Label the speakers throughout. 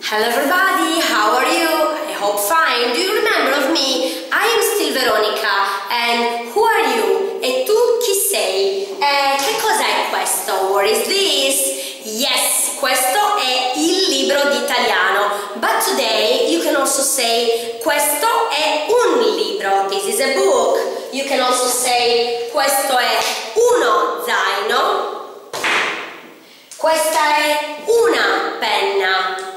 Speaker 1: Hello everybody, how are you? I hope fine. Do you remember of me? I am still Veronica. And who are you? E tu chi sei? Che cos'è questo? What is this? Yes, questo è il libro di italiano. But today you can also say questo è un libro. This is a book. You can also say questo è uno zaino. Questa è una penna.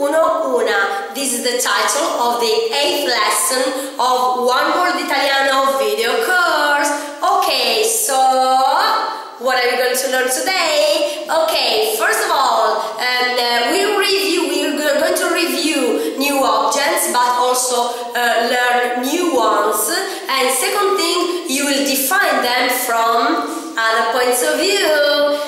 Speaker 1: Una. This is the title of the 8th lesson of One World Italiano video course. Okay, so what are we going to learn today? Okay, first of all, we're going to review new objects, but also learn new ones. And second thing, you will define them from other points of view.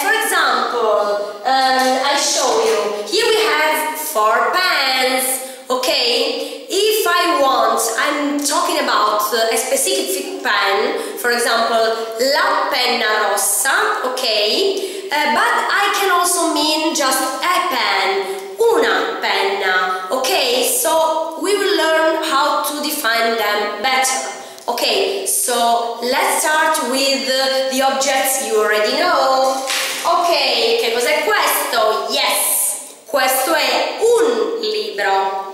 Speaker 1: For example, I show you. Here we have 4 pens. Okay, if I want, I'm talking about a specific pen, for example, la penna rossa, okay, but I can also mean just a pen, una penna, okay, so we will learn how to define them better. Okay, so let's start with the objects you already know. Ok, che cos'è questo? Yes, questo è un libro.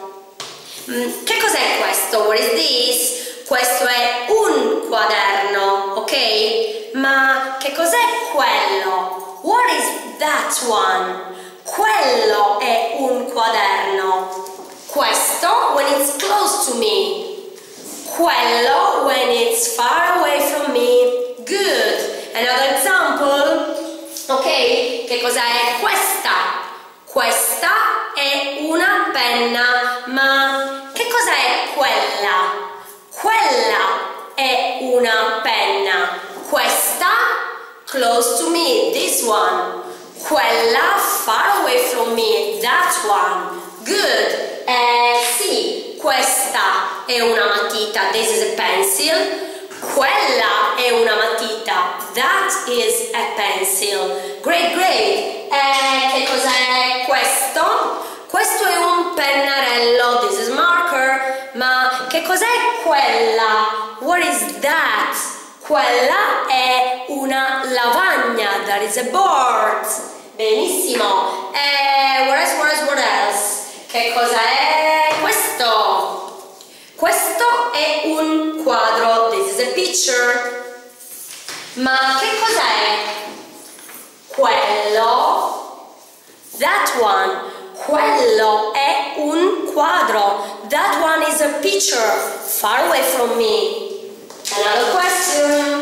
Speaker 1: Che cos'è questo? What is this? Questo è un quaderno, ok? Ma che cos'è quello? What is that one? Quello è un quaderno. Questo, when it's close to me. Quello, when it's far away from me. Good. Another example. Ok, che cosa è questa? Questa è una penna, ma che cosa è quella? Quella è una penna. Questa, close to me, this one. Quella, far away from me, that one. Good. Sì, questa è una matita, this is a pencil. Quella è una matita. That is a pencil. Great, great. Che cos'è questo? Questo è un pennarello. This is marker. Ma che cos'è quella? What is that? Quella è una lavagna. That is a board. Benissimo. What else? Che cos'è questo? Questo è un quadro. This is a picture. Ma che cos'è? Quello. That one. Quello è un quadro. That one is a picture. Far away from me. Another question.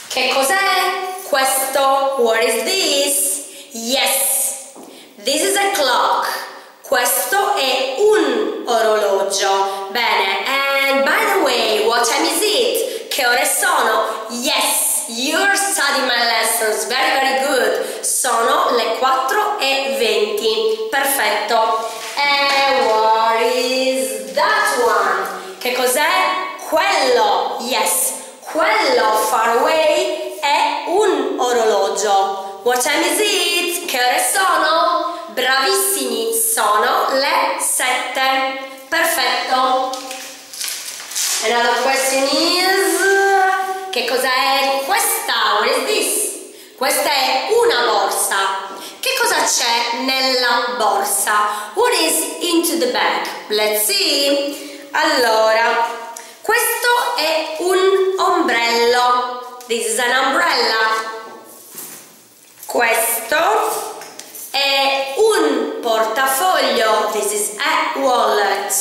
Speaker 1: Che cos'è questo? What is this? Yes. This is a clock. Questo è un orologio. Bene, and by the way, what time is it? Che ore sono? Yes, you're studying my lessons. Very, very good. Sono le 4:20. Perfetto. And what is that one? Che cos'è? Quello. Yes, quello far away è un orologio. What time is it? Che ore sono? Bravissimi, sono le 7. Perfetto. Another question is, che cos'è questa? What is this? Questa è una borsa. Che cosa c'è nella borsa? What is into the bag? Let's see. Allora, questo è un ombrello. This is an umbrella. Questo è un portafoglio. This is a wallet.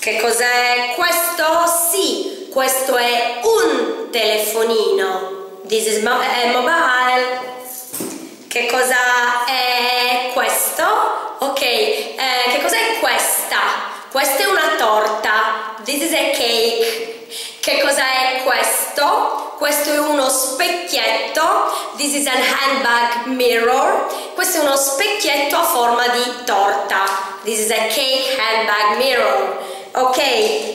Speaker 1: Che cos'è questo? Sì, questo è un telefonino. This is a mobile. Che cosa è questo? Ok, che cos'è questa? Questa è una torta. This is a cake. Che cosa è questo? Questo è uno specchietto. This is an handbag mirror. Questo è uno specchietto a forma di torta. This is a cake handbag mirror. Ok,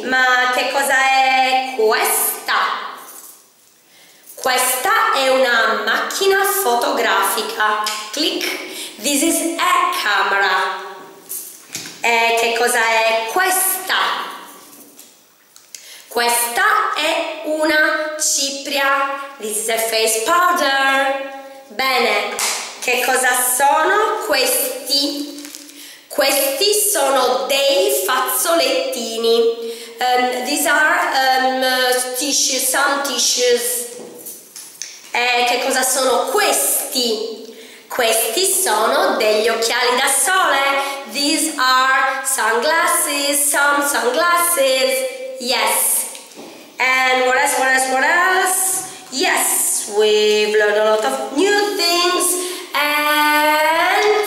Speaker 1: ma che cosa è questa? Questa è una macchina fotografica. Click. This is a camera. Che cosa è questa? Questa è una cipria. This is a face powder. Bene, che cosa sono questi? Questi sono dei fazzolettini. These are tissues, some tissues. Che cosa sono questi? Questi sono degli occhiali da sole. These are sunglasses, some sunglasses. Yes. And what else, what else, what else? Yes, we've learned a lot of new things. And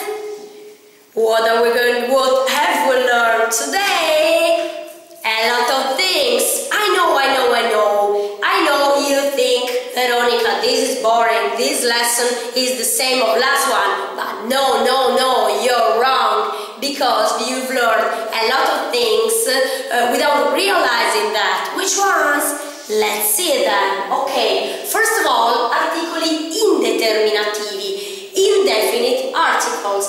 Speaker 1: what have we learned today? A lot of things. I know you think, Veronica, this is boring. This lesson is the same of last one. But no, you're wrong. Because you've learned a lot of things without realizing that. Which ones? Let's see them. Okay, first of all, articoli indeterminativi, indefinite articles.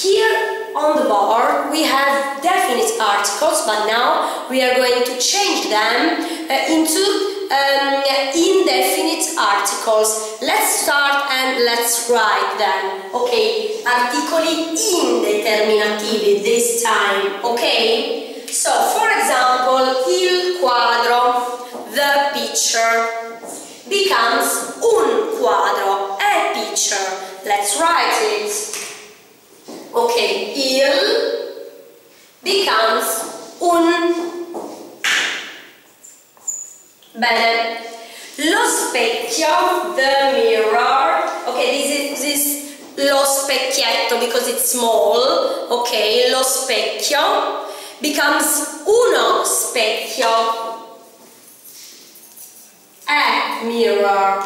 Speaker 1: Here on the board we have definite articles, but now we are going to change them into indefinite articles. Let's start and let's write them. Okay, articoli indeterminativi this time. Okay, so for example, il quadro, the picture, becomes un quadro, a picture. Let's write it. Okay, il becomes un. Bene, lo specchio, the mirror. Okay, this is lo specchietto because it's small. Okay, lo specchio becomes uno specchio, a mirror,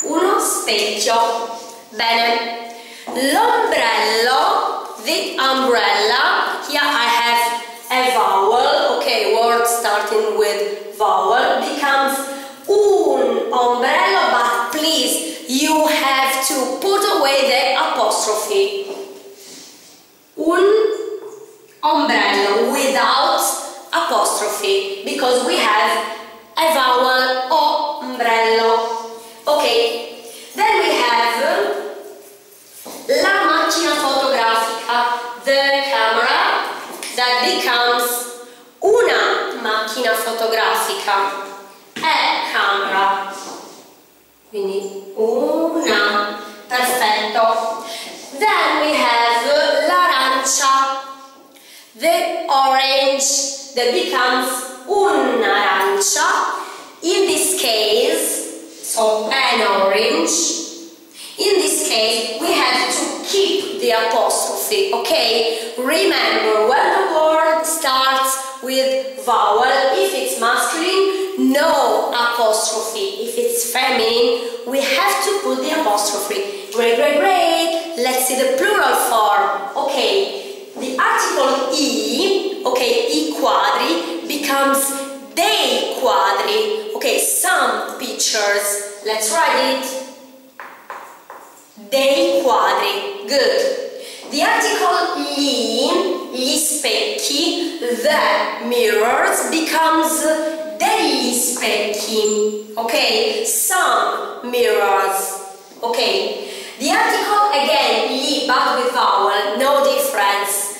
Speaker 1: uno specchio. Bene, l'ombrello, the umbrella. Here I have a vowel. Okay, word starting with vowel becomes un ombrello, but please, you have to put away the apostrophe. Un ombrello without apostrophe, because we have a vowel ombrello. Okay, then we have la macchina fotografica, the camera, that becomes una macchina fotografica, a camera. Quindi una, perfetto. Then we have l'arancia, the orange, that becomes un'arancia. In this case, so an orange. In this case, we have to keep the apostrophe, okay? Remember, when the word starts with vowel, if it's masculine, no apostrophe. If it's feminine, we have to put the apostrophe. Great. Let's see the plural form. Okay, the article I, okay, I quadri, becomes dei quadri. Okay, some pictures. Let's write it. Dei quadri. Good. The article gli specchi, the mirrors, becomes degli specchi. Okay, some mirrors. Okay. The article again gli, but with vowel, no difference.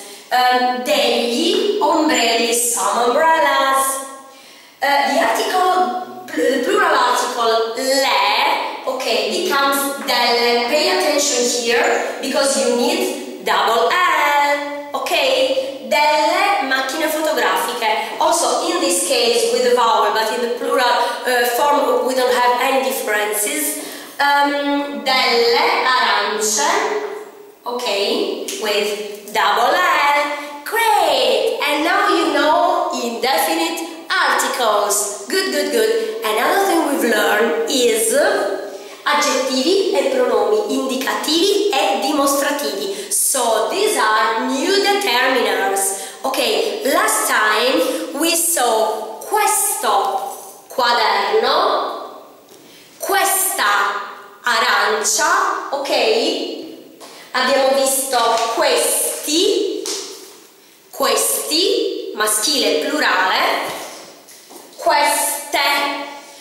Speaker 1: Degli ombrelli, some umbrellas. The plural article le, okay, becomes delle. Pay attention here because you need double L, okay? Delle macchine fotografiche. Also in this case with the vowel, but in the plural form we don't have any differences. Delle arance, okay, with double L. Great! And now you know indefinite articles. Good. Another thing we've learned is aggettivi e pronomi indicativi e dimostrativi. So these are new determiners. Okay, last time we saw questo quaderno, questa arancia, ok? abbiamo visto questi, maschile plurale, queste,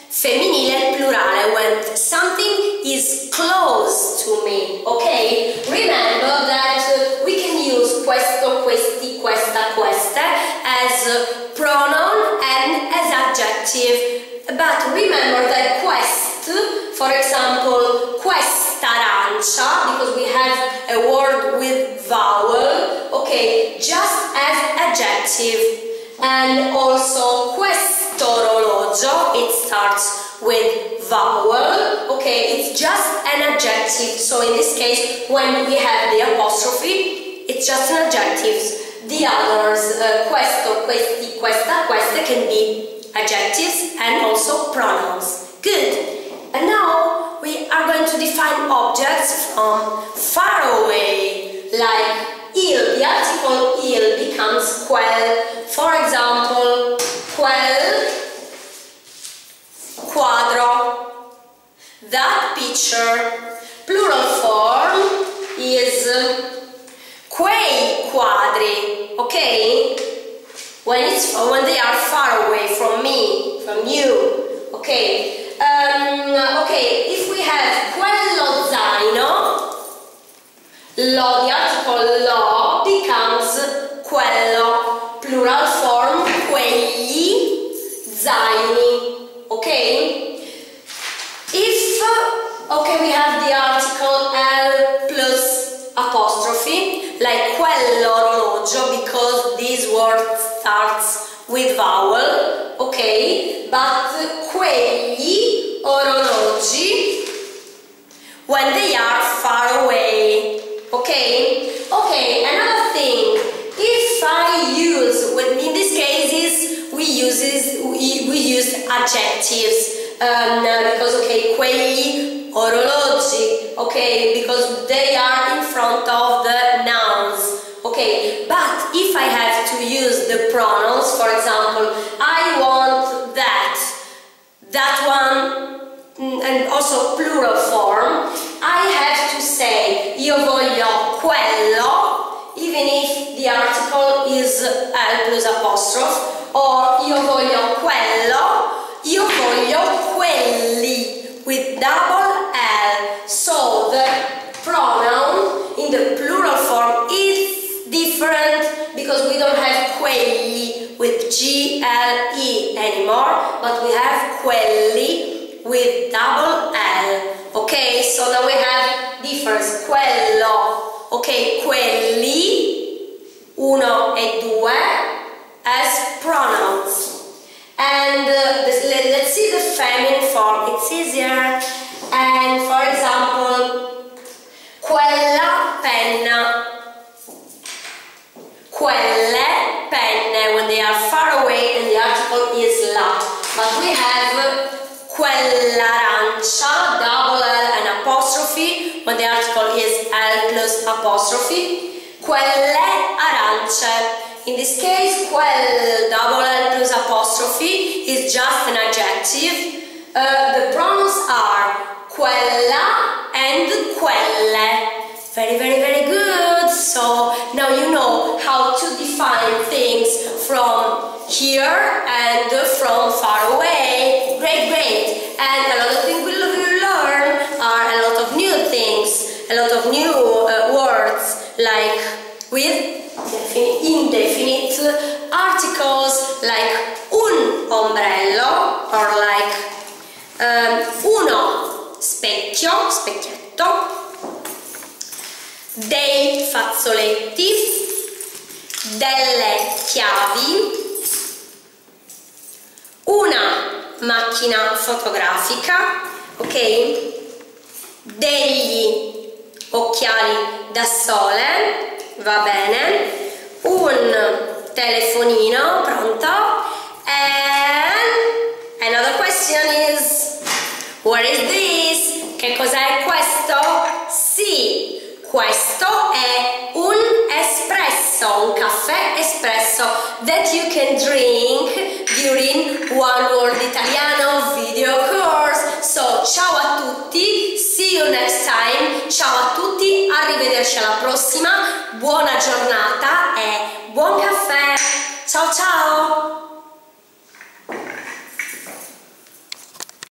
Speaker 1: femminile plurale, when something is close to me, ok? Remember that we can use questo, questi, questa, queste as pronoun and as adjective, but remember that quest, for example, quest'arancia, because we have a word with vowel, okay, just as adjective. And also quest'orologio, it starts with vowel, okay, it's just an adjective, so in this case when we have the apostrophe it's just an adjective. The others, questo, questi, questa, queste can be adjectives and also pronouns. Good. And now we are going to define objects from far away, like il. The article il becomes quel. For example, quel quadro. That picture. Plural form is quei quadri. Okay? When they are far away from me, from you. Okay? Okay, if we have quello zaino, lo, the article lo becomes quello, plural form quegli zaini, okay? If, okay, we have the article L plus apostrophe, like quell'orologio, because this word starts with vowel, okay? But quegli orologi, when they are far away, okay? Okay, another thing, if I use, in these cases we use adjectives, because, okay, quegli orologi, okay, because they are in front of the nouns, okay? But if I have to use the pronouns, for example, I want that one, and also plural form, I have to say io voglio quello, even if the article is L plus apostrophe, or io voglio quello, io voglio quelli, with double L. So the pronoun in the plural form is different, because we don't have quelli with G-L-E anymore, but we have quelli with double L. Okay, so now we have difference. Quello, okay, quelli, uno e due, as pronouns. And let's see the feminine form, it's easier. And for example, quella penna, quelle penne, when they are far away and the article is la. But we have quell'arancia, double L and apostrophe, when the article is L plus apostrophe. Quelle arance. In this case, quel double L plus apostrophe is just an adjective. The pronouns are quella and quelle. Very, very, very good. So now you know how to define things from here and from far away. Great, great. And a lot of things we will learn are a lot of new things, a lot of new words, like with indefinite articles, like un ombrello, or like uno specchio, specchietto, dei fazzoletti, delle chiavi, una macchina fotografica, ok? Degli occhiali da sole, va bene, un telefonino, pronto? And another question is, what is this? Che cos'è questo? Sì, questo è un espresso, un caffè espresso that you can drink during One Word Italiano video course. So, ciao a tutti, see you next time, ciao a tutti, arrivederci alla prossima, buona giornata e buon caffè!